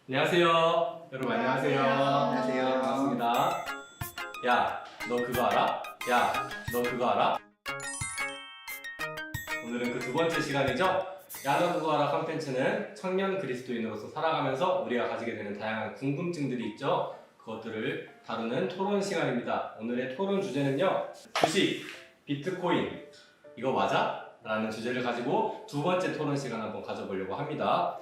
안녕하세요. 여러분 안녕하세요. 안녕하세요. 반갑습니다. 야, 너 그거 알아? 야, 너 그거 알아? 오늘은 그 두 번째 시간이죠? 야, 너 그거 알아 콘텐츠는 청년 그리스도인으로서 살아가면서 우리가 가지게 되는 다양한 궁금증들이 있죠? 그것들을 다루는 토론 시간입니다. 오늘의 토론 주제는요. 주식, 비트코인, 이거 맞아? 라는 주제를 가지고 두 번째 토론 시간 한번 가져보려고 합니다.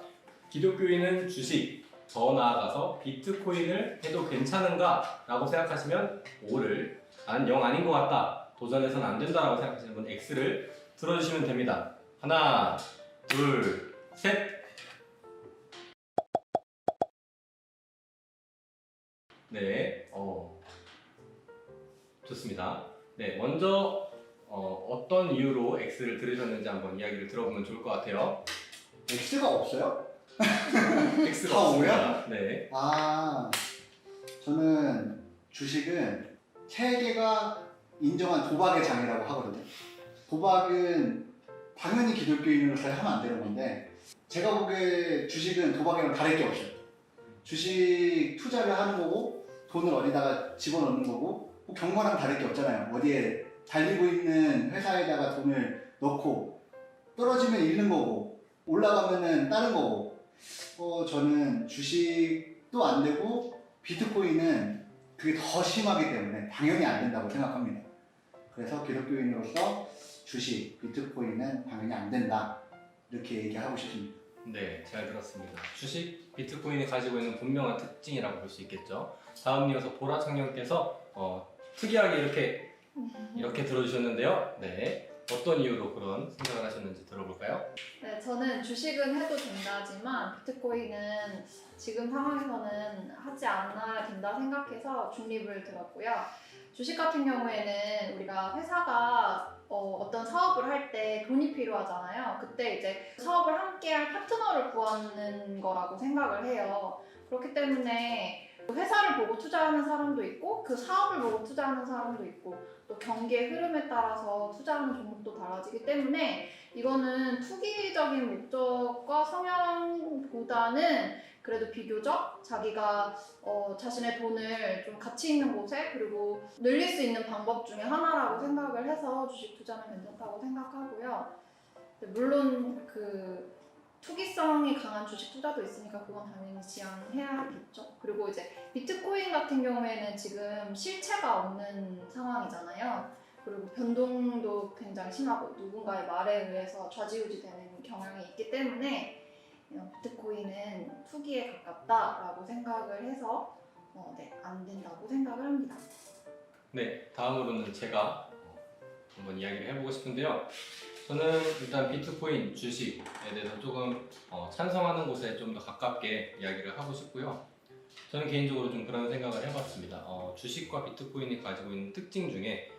기독교인은 주식, 더 나아가서 비트코인을 해도 괜찮은가? 라고 생각하시면 O를, 난 영 아닌 것 같다, 도전해서는 안 된다라고 생각하시는 분 X를 들어주시면 됩니다. 하나, 둘, 셋. 네, 좋습니다. 네, 먼저 어떤 이유로 X를 들으셨는지 한번 이야기를 들어보면 좋을 것 같아요. X가 없어요? X가 다 없습니다. 네. 저는 주식은 세계가 인정한 도박의 장이라고 하거든요. 도박은 당연히 기독교인으로서 하면 안 되는 건데, 제가 보기에 주식은 도박이랑 다를 게 없어요. 주식 투자를 하는 거고 돈을 어디다가 집어넣는 거고, 뭐 경마랑 다를 게 없잖아요. 어디에 달리고 있는 회사에다가 돈을 넣고 떨어지면 잃는 거고 올라가면은 다른 거고, 저는 주식도 안 되고 비트코인은 그게 더 심하기 때문에 당연히 안 된다고 생각합니다. 그래서 기독교인으로서 주식, 비트코인은 당연히 안 된다, 이렇게 얘기하고 싶습니다. 네, 잘 들었습니다. 주식, 비트코인이 가지고 있는 분명한 특징이라고 볼 수 있겠죠. 다음 이어서 보라 청년께서 특이하게 이렇게 들어주셨는데요. 네, 어떤 이유로 그런 생각을 하셨는지 들어볼까요? 네, 저는 주식은 해도 된다지만 비트코인은 지금 상황에서는 하지 않아야 된다 생각해서 중립을 들었고요. 주식 같은 경우에는 우리가 회사가 어떤 사업을 할 때 돈이 필요하잖아요. 그때 이제 사업을 함께할 파트너를 구하는 거라고 생각을 해요. 그렇기 때문에 회사를 보고 투자하는 사람도 있고 그 사업을 보고 투자하는 사람도 있고 또 경기의 흐름에 따라서 투자하는 종목도 달라지기 때문에 이거는 투기적인 목적과 성향보다는 그래도 비교적 자기가 자신의 돈을 좀 가치 있는 곳에 그리고 늘릴 수 있는 방법 중에 하나라고 생각을 해서 주식 투자는 괜찮다고 생각하고요. 물론 그 투기성이 강한 주식 투자도 있으니까 그건 당연히 지양해야겠죠. 그리고 이제 비트코인 같은 경우에는 지금 실체가 없는 상황이잖아요. 그리고 변동도 굉장히 심하고 누군가의 말에 의해서 좌지우지되는 경향이 있기 때문에 비트코인은 투기에 가깝다라고 생각을 해서 안 된다고 생각을 합니다. 네, 다음으로는 제가 한번 이야기를 해보고 싶은데요. 저는 일단 비트코인, 주식에 대해서 조금 찬성하는 곳에 좀 더 가깝게 이야기를 하고 싶고요. 저는 개인적으로 좀 그런 생각을 해봤습니다. 주식과 비트코인이 가지고 있는 특징 중에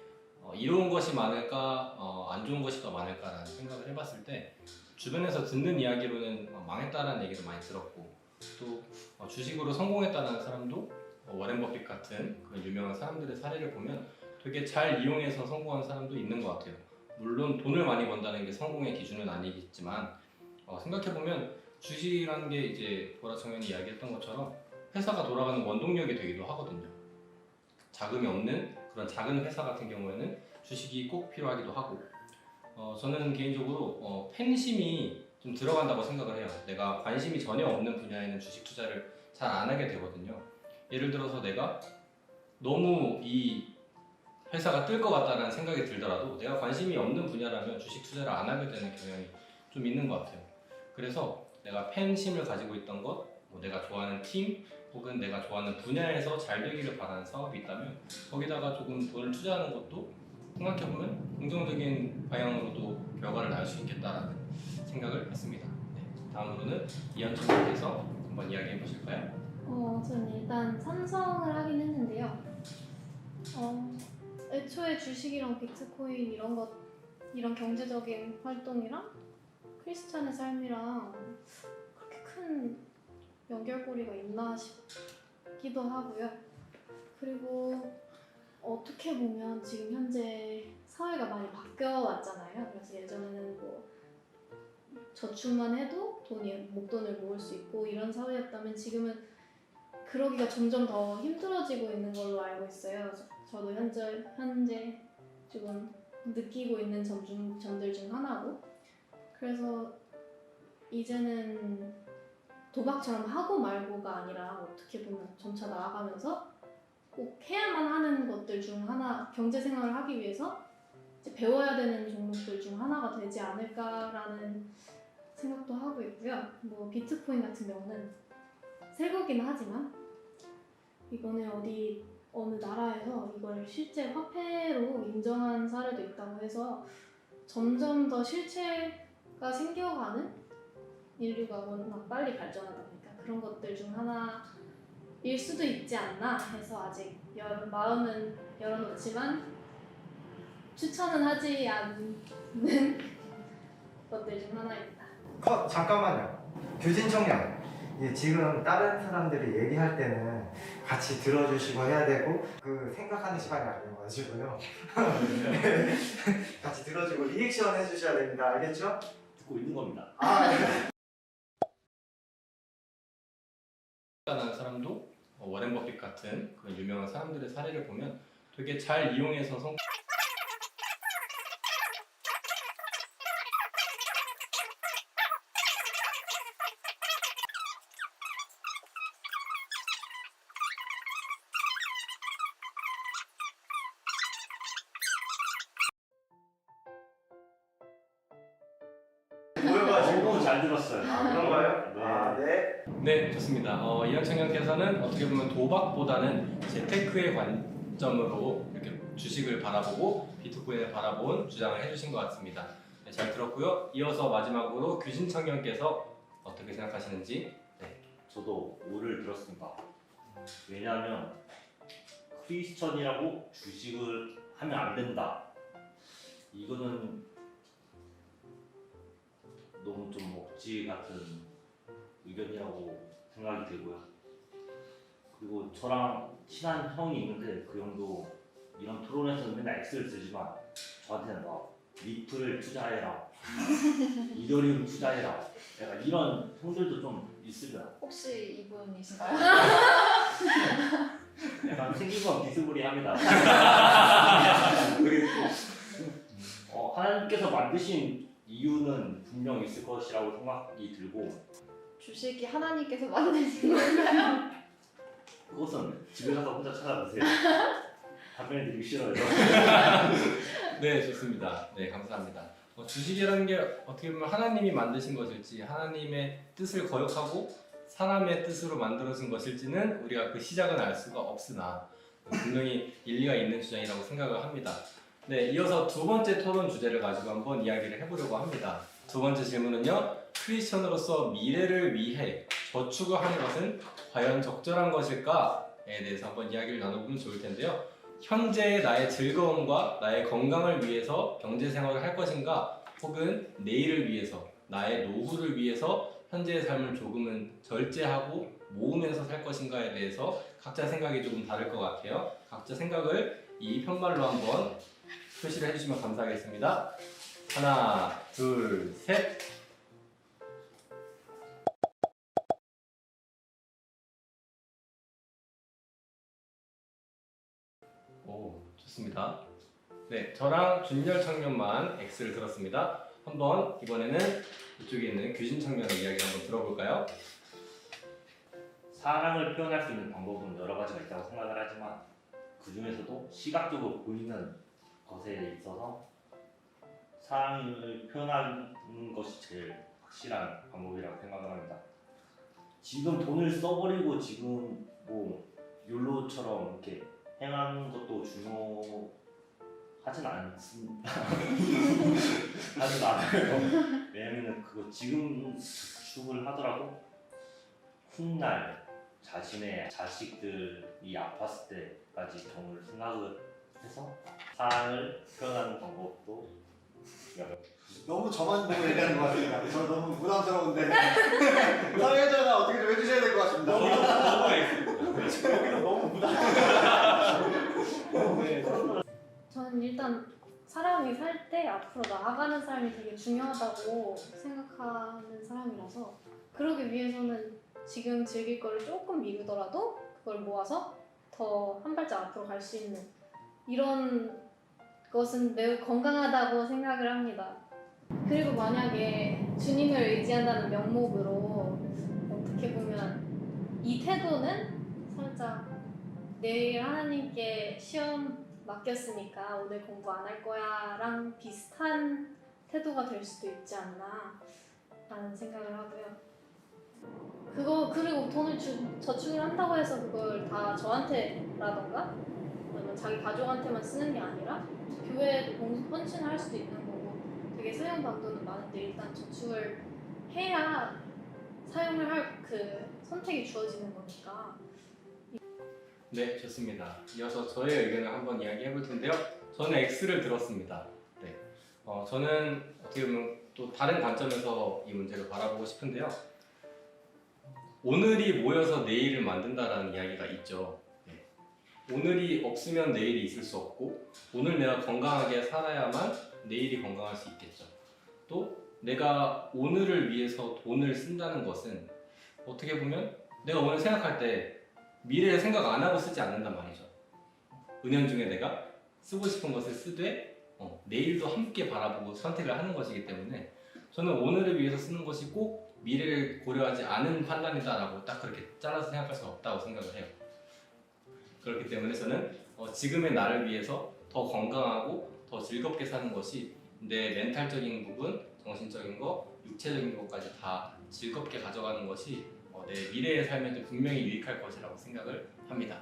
이로운 것이 많을까, 안 좋은 것이 더 많을까라는 생각을 해봤을 때 주변에서 듣는 이야기로는 망했다라는 얘기도 많이 들었고 또 주식으로 성공했다는 사람도 워렌 버핏 같은 그런 유명한 사람들의 사례를 보면 되게 잘 이용해서 성공한 사람도 있는 것 같아요. 물론 돈을 많이 번다는 게 성공의 기준은 아니겠지만 생각해보면 주식이라는 게 이제 보라 청년이 이야기했던 것처럼 회사가 돌아가는 원동력이 되기도 하거든요. 자금이 없는 그런 작은 회사 같은 경우에는 주식이 꼭 필요하기도 하고 저는 개인적으로 팬심이 좀 들어간다고 생각을 해요. 내가 관심이 전혀 없는 분야에는 주식 투자를 잘 안 하게 되거든요. 예를 들어서 내가 너무 이 회사가 뜰 것 같다는 생각이 들더라도 내가 관심이 없는 분야라면 주식 투자를 안 하게 되는 경향이 좀 있는 것 같아요. 그래서 내가 팬심을 가지고 있던 것, 내가 좋아하는 팀 혹은 내가 좋아하는 분야에서 잘 되기를 바라는 사업이 있다면 거기다가 조금 돈을 투자하는 것도 생각해보면 긍정적인 방향으로도 결과를 낳을 수 있겠다라는 생각을 했습니다. 네, 다음으로는 이현철님께서 한번 이야기해 보실까요? 저는 일단 찬성을 하긴 했는데요. 애초에 주식이랑 비트코인 이런 경제적인 활동이랑 크리스찬의 삶이랑 그렇게 큰 연결고리가 있나 싶기도 하고요. 그리고 어떻게 보면 지금 현재 사회가 많이 바뀌어왔잖아요. 그래서 예전에는 뭐 저축만 해도 목돈을 모을 수 있고 이런 사회였다면 지금은 그러기가 점점 더 힘들어지고 있는 걸로 알고 있어요. 저도 현재 조금 느끼고 있는 점들 중 하나고, 그래서 이제는 도박처럼 하고 말고가 아니라 어떻게 보면 점차 나아가면서 꼭 해야만 하는 것들 중 하나, 경제 생활을 하기 위해서 이제 배워야 되는 종목들 중 하나가 되지 않을까라는 생각도 하고 있고요. 뭐 비트코인 같은 경우는 새거긴 하지만 이번에 어느 나라에서 이걸 실제 화폐로 인정한 사례도 있다고 해서 점점 더 실체가 생겨가는, 인류가 워낙 빨리 발전하다 보니까 그런 것들 중 하나일 수도 있지 않나 해서 아직 마음은 열어놓지만 추천은 하지 않는 것들 중 하나입니다. 잠깐만요. 규진 청년. 예, 지금 다른 사람들이 얘기할 때는 같이 들어주시고 해야 되고 그 생각하는 시간이 아니어가지고요. 같이 들어주고 리액션 해주셔야 됩니다. 알겠죠? 듣고 있는 겁니다. 라는 사람도 워렌 버핏 같은 그런 유명한 사람들의 사례를 보면 되게 잘 이용해서 너무 잘 들었어요. 그런가요? 네. 네. 네, 좋습니다. 이현 청년께서는 어떻게 보면 도박보다는 재테크의 관점으로 이렇게 주식을 바라보고 비트코인을 바라본 주장을 해주신 것 같습니다. 네, 잘 들었고요. 이어서 마지막으로 규진 청년께서 어떻게 생각하시는지. 저도 오를 들었습니다. 왜냐하면 크리스천이라고 주식을 하면 안 된다. 이거는 너무 좀 억지 같은 의견이라고 생각이 들고요. 그리고 저랑 친한 형이 있는데 그 형도 이런 토론에서는 맨날 X를 쓰지만 저한테는 리플을 투자해라, 이더리움 투자해라, 약간 이런 형들도 좀 있습니다. 혹시 이분이신가요? 약간 생긴 건 비스무리합니다. 그리고 하나님께서 만드신 이유는 분명 있을 것이라고 생각이 들고, 주식이 하나님께서 만드신 건가요? 그것은 집에 가서 혼자 찾아보세요. 답변 드리기 싫어요. 네, 좋습니다. 네, 감사합니다. 주식이라는 게 어떻게 보면 하나님이 만드신 것일지 하나님의 뜻을 거역하고 사람의 뜻으로 만들어진 것일지는 우리가 그 시작은 알 수가 없으나 분명히 일리가 있는 주장이라고 생각을 합니다. 네, 이어서 두 번째 토론 주제를 가지고 한번 이야기를 해보려고 합니다. 두 번째 질문은요, 크리스천으로서 미래를 위해 저축을 하는 것은 과연 적절한 것일까에 대해서 한번 이야기를 나눠보면 좋을 텐데요. 현재의 나의 즐거움과 나의 건강을 위해서 경제생활을 할 것인가, 혹은 내일을 위해서, 나의 노후를 위해서 현재의 삶을 조금은 절제하고 모으면서 살 것인가에 대해서 각자 생각이 조금 다를 것 같아요. 각자 생각을 이 편말로 한번 표시를 해주시면 감사하겠습니다. 하나, 둘, 셋. 오, 좋습니다. 네, 저랑 준열 청년만 X를 들었습니다. 한번 이번에는 이쪽에 있는 규진 청년의 이야기를 한번 들어볼까요? 사랑을 표현할 수 있는 방법은 여러 가지가 있다고 생각을 하지만 그 중에서도 시각적으로 보이는 것에 있어서 사랑을 표현하는 것이 제일 확실한 방법이라고 생각을 합니다. 지금 돈을 써버리고 지금 뭐 욜로처럼 이렇게 행하는 것도 중요하진 않습니다. 하진 않아요. 왜냐면 그거 지금 저축을 하더라도 훗날 자신의 자식들이 아팠을 때까지 경우를 생각을 해서 사랑을 표현하는 방법도 너무 저만 보고 얘기하는 것 같습니다. 저 너무 부담스러운데 사회자가 어떻게 좀 해주셔야 될 것 같습니다. 여기도 너무 부담스러워. 저는 일단 사람이 살 때 앞으로 나아가는 삶이 되게 중요하다고 생각하는 사람이라서 그러기 위해서는 지금 즐길 거를 조금 미루더라도 그걸 모아서 더 한 발짝 앞으로 갈 수 있는 이런 것은 매우 건강하다고 생각을 합니다. 그리고 만약에 주님을 의지한다는 명목으로 어떻게 보면 이 태도는 살짝 내일 하나님께 시험 맡겼으니까 오늘 공부 안 할 거야 랑 비슷한 태도가 될 수도 있지 않나 라는 생각을 하고요. 그리고 돈을 저축을 한다고 해서 그걸 다 저한테라던가 아니면 자기 가족한테만 쓰는 게 아니라 교회에 헌신을 할 수도 있는 거고 되게 사용 방도는 많은데 일단 저축을 해야 사용을 할 그 선택이 주어지는 거니까. 네, 좋습니다. 이어서 저의 의견을 한번 이야기해 볼 텐데요. 저는 X를 들었습니다. 네, 저는 어떻게 보면 또 다른 관점에서 이 문제를 바라보고 싶은데요. 오늘이 모여서 내일을 만든다라는 이야기가 있죠. 네. 오늘이 없으면 내일이 있을 수 없고 오늘 내가 건강하게 살아야만 내일이 건강할 수 있겠죠. 또 내가 오늘을 위해서 돈을 쓴다는 것은 어떻게 보면 내가 오늘 생각할 때 미래를 생각 안 하고 쓰지 않는단 말이죠. 은연중에 내가 쓰고 싶은 것을 쓰되 내일도 함께 바라보고 선택을 하는 것이기 때문에 저는 오늘을 위해서 쓰는 것이 꼭 미래를 고려하지 않은 판단이다라고 딱 그렇게 잘라서 생각할 수 없다고 생각을 해요. 그렇기 때문에 저는 지금의 나를 위해서 더 건강하고 더 즐겁게 사는 것이 내 멘탈적인 부분, 정신적인 거, 육체적인 것까지 다 즐겁게 가져가는 것이 내 미래의 삶에도 분명히 유익할 것이라고 생각을 합니다.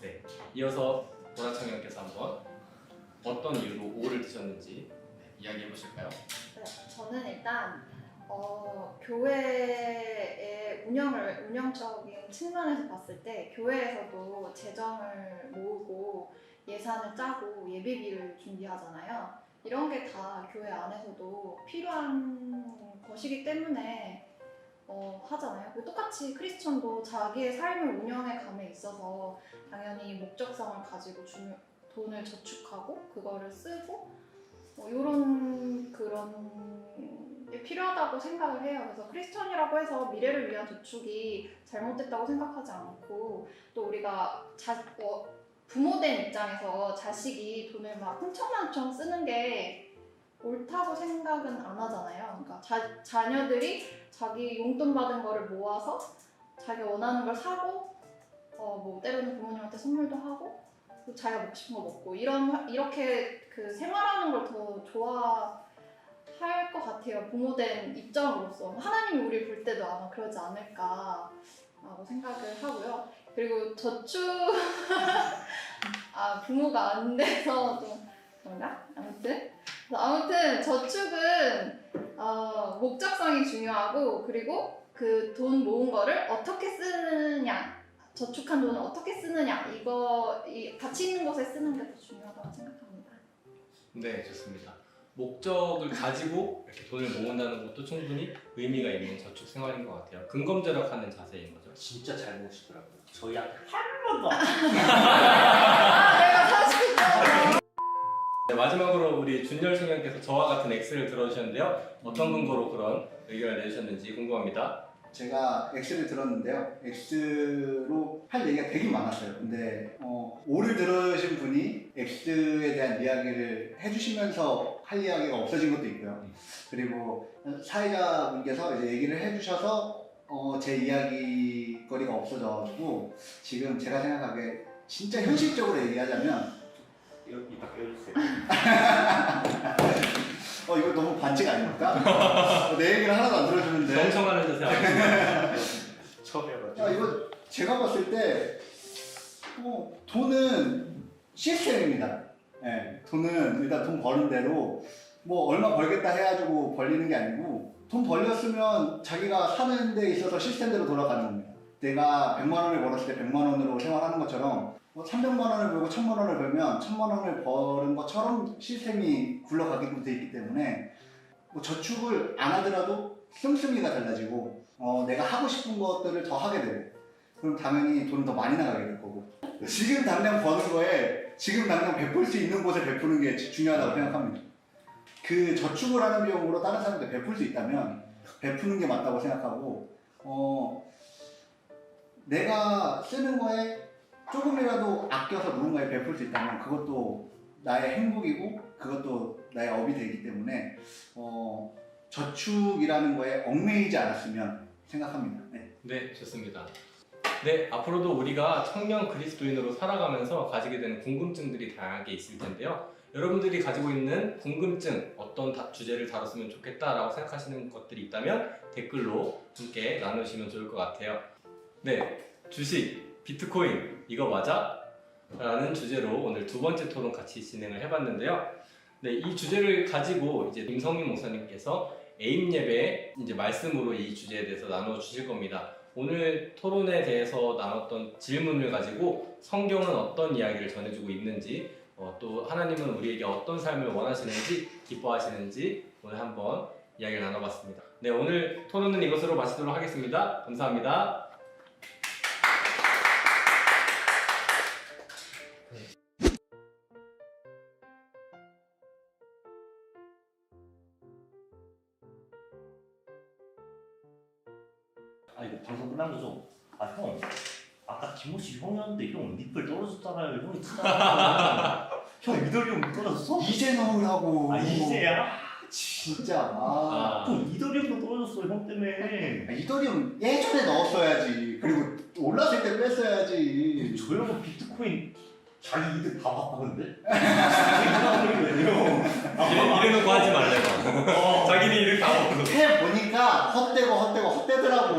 네, 이어서 보라청년께서 한번 어떤 이유로 O를 드셨는지 이야기해 보실까요? 네, 저는 일단 교회의 운영적인 측면에서 봤을 때 교회에서도 재정을 모으고 예산을 짜고 예배비를 준비하잖아요. 이런 게 다 교회 안에서도 필요한 것이기 때문에 하잖아요. 똑같이 크리스천도 자기의 삶을 운영해 감에 있어서 당연히 목적성을 가지고 돈을 저축하고 그거를 쓰고 이런 그런 게 필요하다고 생각을 해요. 그래서 크리스천이라고 해서 미래를 위한 저축이 잘못됐다고 생각하지 않고 또 우리가 부모된 입장에서 자식이 돈을 막 흥청망청 쓰는 게 옳다고 생각은 안 하잖아요. 그러니까 자녀들이 자기 용돈 받은 거를 모아서 자기가 원하는 걸 사고 뭐 때로는 부모님한테 선물도 하고 또 자기가 먹고 싶은 거 먹고 이렇게 그 생활하는 걸 더 좋아할 것 같아요. 부모된 입장으로서 하나님이 우리 볼 때도 아마 그러지 않을까라고 생각을 하고요. 그리고 저축 부모가 안 돼서 좀 그런가? 아무튼 저축은 목적성이 중요하고 그리고 그 돈 모은 거를 어떻게 쓰느냐, 저축한 돈을 어떻게 쓰느냐 이 가치 있는 곳에 쓰는 게 더 중요하다고 생각합니다. 네, 좋습니다. 목적을 가지고 이렇게 돈을 모은다는 것도 충분히 의미가 있는 저축 생활인 것 같아요. 근검절약하는 자세인 거죠. 진짜 잘 모시더라고요. 저희한테 한 번도 안 내가 사고 싶어. 네, 마지막으로 우리 준열 청년께서 저와 같은 X를 들어주셨는데요. 어떤 근거로 그런 의견을 내주셨는지 궁금합니다. 제가 X를 들었는데요. X로 할 얘기가 되게 많았어요. 근데 O를 들으신 분이 X에 대한 이야기를 해주시면서 할 이야기가 없어진 것도 있고요. 그리고 사회자분께서 이제 얘기를 해주셔서 제 이야기거리가 없어져가지고 지금 제가 생각하기에 진짜 현실적으로 얘기하자면 이따 껴주세요. 이거 너무 반칙 아닙니까? 내 얘기를 하나도 안 들어주는데. 경청하는 자세 아니에요? 처음 해가지고. 이거 제가 봤을 때 돈은 시스템입니다. 네, 돈은 일단 돈 버는 대로 뭐 얼마 벌겠다 해가지고 벌리는 게 아니고 돈 벌렸으면 자기가 사는 데 있어서 시스템대로 돌아가는 겁니다. 내가 100만 원을 벌었을 때 100만 원으로 생활하는 것처럼 300만 원을 벌고 1000만 원을 벌면 1000만 원을 버는 것처럼 시스템이 굴러가게끔 돼 있기 때문에 저축을 안 하더라도 씀씀이가 달라지고 내가 하고 싶은 것들을 더 하게 되고 그럼 당연히 돈은 더 많이 나가게 될 거고 지금 당장 버는 거에 지금 당장 베풀 수 있는 곳에 베푸는 게 중요하다고 생각합니다. 그 저축을 하는 비용으로 다른 사람한테 베풀 수 있다면 베푸는 게 맞다고 생각하고 내가 쓰는 거에 조금이라도 아껴서 누군가에 베풀 수 있다면 그것도 나의 행복이고 그것도 나의 업이 되기 때문에 저축이라는 거에 얽매이지 않았으면 생각합니다. 네. 네, 좋습니다. 네, 앞으로도 우리가 청년 그리스도인으로 살아가면서 가지게 되는 궁금증들이 다양하게 있을 텐데요. 여러분들이 가지고 있는 궁금증, 어떤 주제를 다뤘으면 좋겠다라고 생각하시는 것들이 있다면 댓글로 함께 나누시면 좋을 것 같아요. 네, 주식, 비트코인, 이거 맞아? 라는 주제로 오늘 두 번째 토론 같이 진행을 해봤는데요. 네, 이 주제를 가지고 이제 임성민 목사님께서 에임 예배 이제 말씀으로 이 주제에 대해서 나눠 주실 겁니다. 오늘 토론에 대해서 나눴던 질문을 가지고 성경은 어떤 이야기를 전해주고 있는지 또 하나님은 우리에게 어떤 삶을 원하시는지 기뻐하시는지 오늘 한번 이야기를 나눠봤습니다. 네, 오늘 토론은 이것으로 마치도록 하겠습니다. 감사합니다. 아 이거 방송 끝난 거죠? 아 형, 아까 김호식 형이었는데 형 니플 떨어졌잖아요. 형이 치다. 형 이더리움 떨어졌어? 이제 넣으라고. 아 이제야? 진짜. 형 이더리움도 떨어졌어 형 때문에. 이더리움 예전에 넣었어야지. 그리고 올랐을 때 뺐어야지. 저 형은 비트코인 자기 이득 다 봤다는데? 이러는 이래놓고 하지 말래요. 자기는 이렇게 다 먹고. 해 보니까 헛되고 헛되더라고.